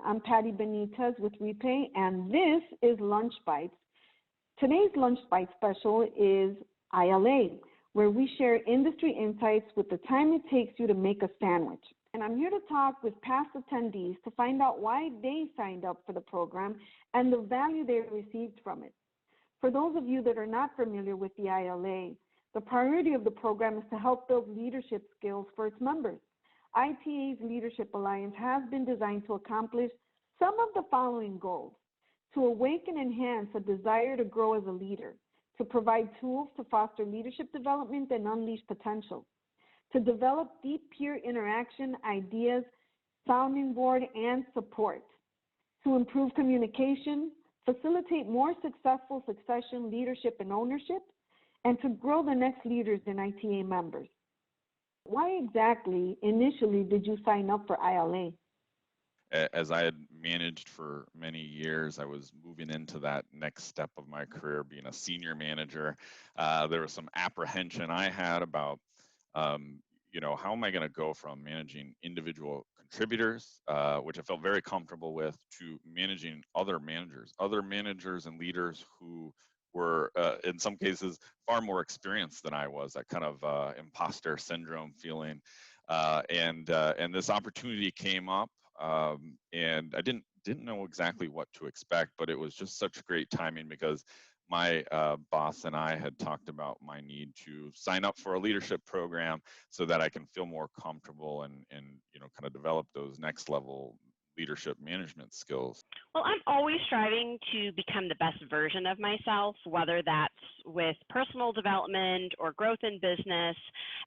I'm Patty Benitez with REPAY, and this is Lunch Bites. Today's Lunch Bite special is ILA, where we share industry insights with the time it takes you to make a sandwich. And I'm here to talk with past attendees to find out why they signed up for the program and the value they received from it. For those of you that are not familiar with the ILA, the priority of the program is to help build leadership skills for its members. ITA's Leadership Alliance has been designed to accomplish some of the following goals: to awaken and enhance a desire to grow as a leader, to provide tools to foster leadership development and unleash potential, to develop deep peer interaction, ideas, sounding board, and support, to improve communication, facilitate more successful succession, leadership, and ownership, and to grow the next leaders in ITA members. Why exactly initially did you sign up for ILA? As I had managed for many years, I was moving into that next step of my career, being a senior manager. There was some apprehension I had about, how am I going to go from managing individual contributors, which I felt very comfortable with, to managing other managers and leaders who were, in some cases, far more experienced than I was, that kind of imposter syndrome feeling. And this opportunity came up, and I didn't know exactly what to expect, but it was just such great timing because my boss and I had talked about my need to sign up for a leadership program so that I can feel more comfortable and kind of develop those next level leadership management skills. Well, I'm always striving to become the best version of myself, whether that's with personal development or growth in business.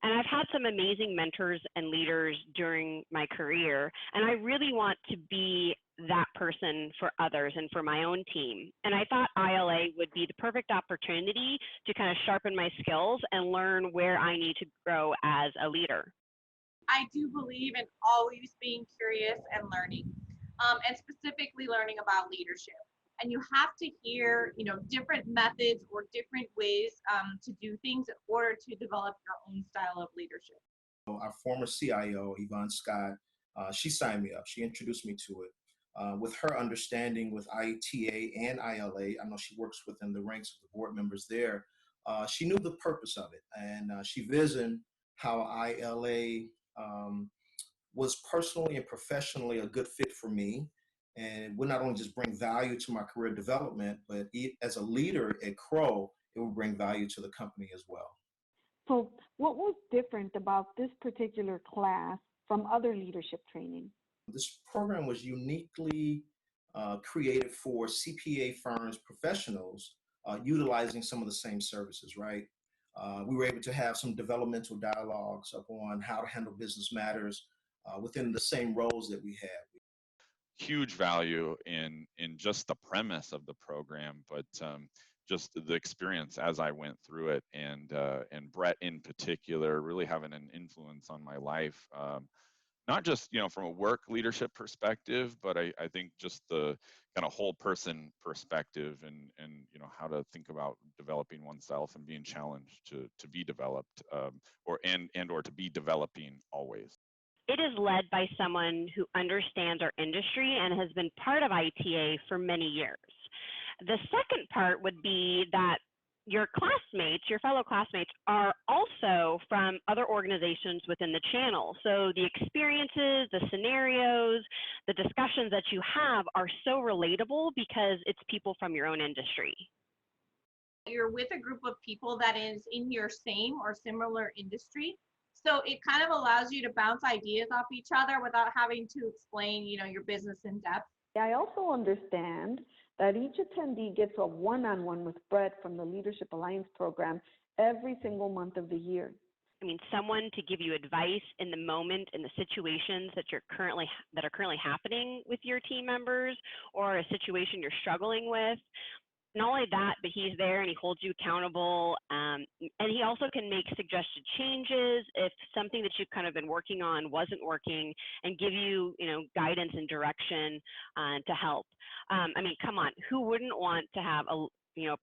And I've had some amazing mentors and leaders during my career, and I really want to be that person for others and for my own team. And I thought ILA would be the perfect opportunity to kind of sharpen my skills and learn where I need to grow as a leader. I do believe in always being curious and learning, and specifically learning about leadership. And you have to hear, different methods or different ways to do things in order to develop your own style of leadership. Our former CIO, Yvonne Scott, she signed me up. She introduced me to it. With her understanding with ITA and ILA, I know she works within the ranks of the board members there. She knew the purpose of it, and she visioned how ILA was personally and professionally a good fit for me, and would not only just bring value to my career development, but as a leader at Crow, it would bring value to the company as well. So what was different about this particular class from other leadership training? This program was uniquely created for CPA firms, professionals, utilizing some of the same services, right? We were able to have some developmental dialogues upon how to handle business matters within the same roles that we have. Huge value in just the premise of the program, but just the experience as I went through it, and Brett in particular really having an influence on my life. Not just from a work leadership perspective, but I think just the kind of whole person perspective, and how to think about developing oneself and being challenged to be developed, or to be developing always. It is led by someone who understands our industry and has been part of ITA for many years. The second part would be that your classmates, your fellow classmates, are also from other organizations within the channel. So the experiences, the scenarios, the discussions that you have are so relatable because it's people from your own industry. You're with a group of people that is in your same or similar industry. So it kind of allows you to bounce ideas off each other without having to explain, your business in depth. I also understand that each attendee gets a one-on-one with Brett from the Leadership Alliance program every single month of the year. I mean, someone to give you advice in the moment, in the situations that are currently happening with your team members, or a situation you're struggling with. Not only that, but he's there and he holds you accountable, and he also can make suggested changes if something that you've kind of been working on wasn't working, and give you, guidance and direction to help. I mean, come on, who wouldn't want to have a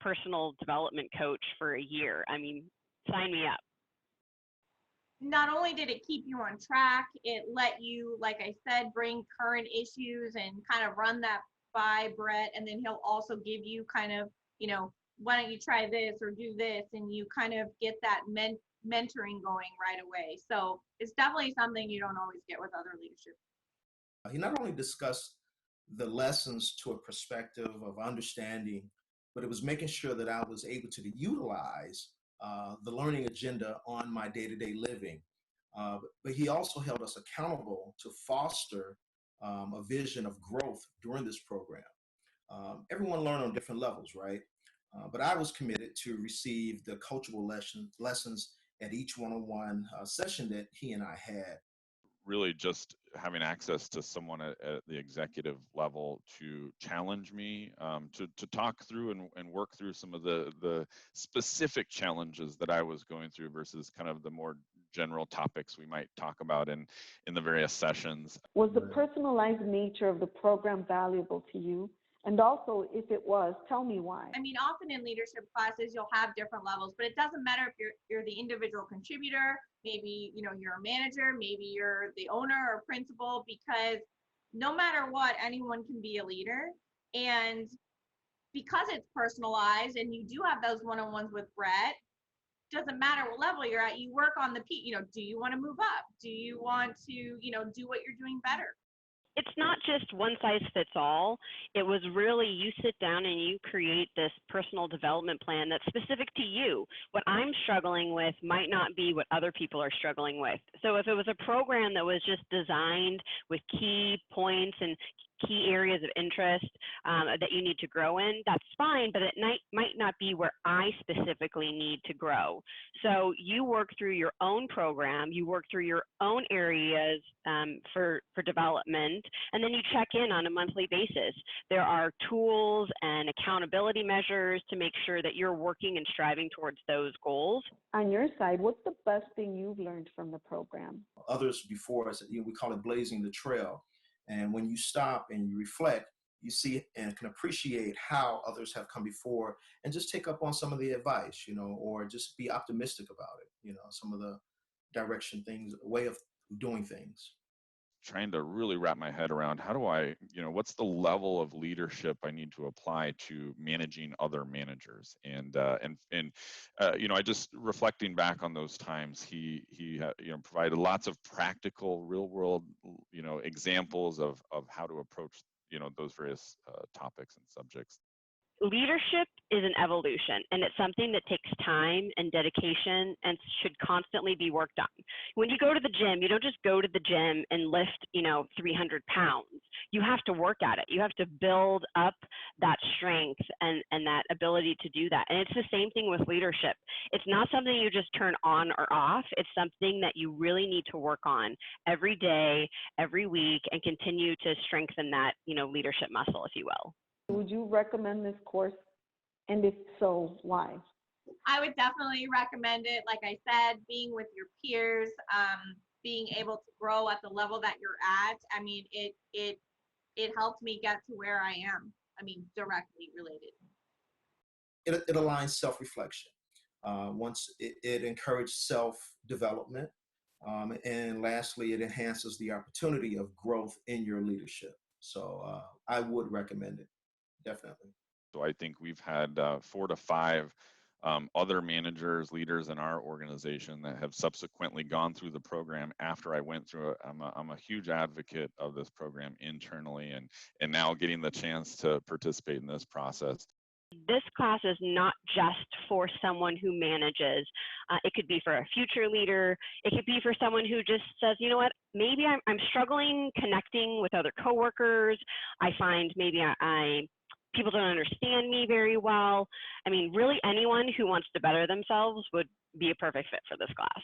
personal development coach for a year? I mean, sign me up. not only did it keep you on track, it let you, like I said, bring current issues and kind of run that by Brett. And then he'll also give you kind of, why don't you try this or do this? And you kind of get that mentoring going right away. So it's definitely something you don't always get with other leadership. He not only discussed the lessons to a perspective of understanding, but it was making sure that I was able to utilize the learning agenda on my day-to-day living. But he also held us accountable to foster a vision of growth during this program. Everyone learned on different levels, right? But I was committed to receive the coachable lessons at each one-on-one session that he and I had. Really just having access to someone at the executive level to challenge me, to talk through and work through some of the specific challenges that I was going through versus kind of the more general topics we might talk about in the various sessions. Was the personalized nature of the program valuable to you? And also, if it was, tell me why. I mean, often in leadership classes, you'll have different levels, but it doesn't matter if you're the individual contributor, maybe, you're a manager, maybe you're the owner or principal, because no matter what, anyone can be a leader. And because it's personalized and you do have those one-on-ones with Brett, doesn't matter what level you're at, you work on the do you want to move up? Do you want to, do what you're doing better? It's not just one size fits all. It was really you sit down and you create this personal development plan that's specific to you. What I'm struggling with might not be what other people are struggling with. So if it was a program that was just designed with key points and key areas of interest that you need to grow in, that's fine, but it might not be where I specifically need to grow. So you work through your own program, you work through your own areas for development, and then you check in on a monthly basis. There are tools and accountability measures to make sure that you're working and striving towards those goals. On your side, what's the best thing you've learned from the program? Others before us, we call it blazing the trail. And when you stop and you reflect, you see and can appreciate how others have come before and just take up on some of the advice, or just be optimistic about it, some of the direction things, way of doing things. Trying to really wrap my head around how do I, what's the level of leadership I need to apply to managing other managers, and I just reflecting back on those times, he provided lots of practical, real world, examples of how to approach those various topics and subjects. Leadership is an evolution, and it's something that takes time and dedication and should constantly be worked on. When you go to the gym, you don't just go to the gym and lift, 300 pounds. You have to work at it. You have to build up that strength and that ability to do that. And it's the same thing with leadership. It's not something you just turn on or off. It's something that you really need to work on every day, every week, and continue to strengthen that, leadership muscle, if you will. Would you recommend this course? And if so, why? I would definitely recommend it. Like I said, being with your peers, being able to grow at the level that you're at. I mean, it helped me get to where I am. I mean, directly related. It aligns self-reflection. Once it encourages self-development. And lastly, it enhances the opportunity of growth in your leadership. So I would recommend it. Definitely. So I think we've had 4 to 5 other managers, leaders in our organization that have subsequently gone through the program after I went through it. I'm a huge advocate of this program internally, and now getting the chance to participate in this process. This class is not just for someone who manages. It could be for a future leader. It could be for someone who just says, you know what, maybe I'm struggling connecting with other coworkers. I find maybe people don't understand me very well. I mean, really anyone who wants to better themselves would be a perfect fit for this class.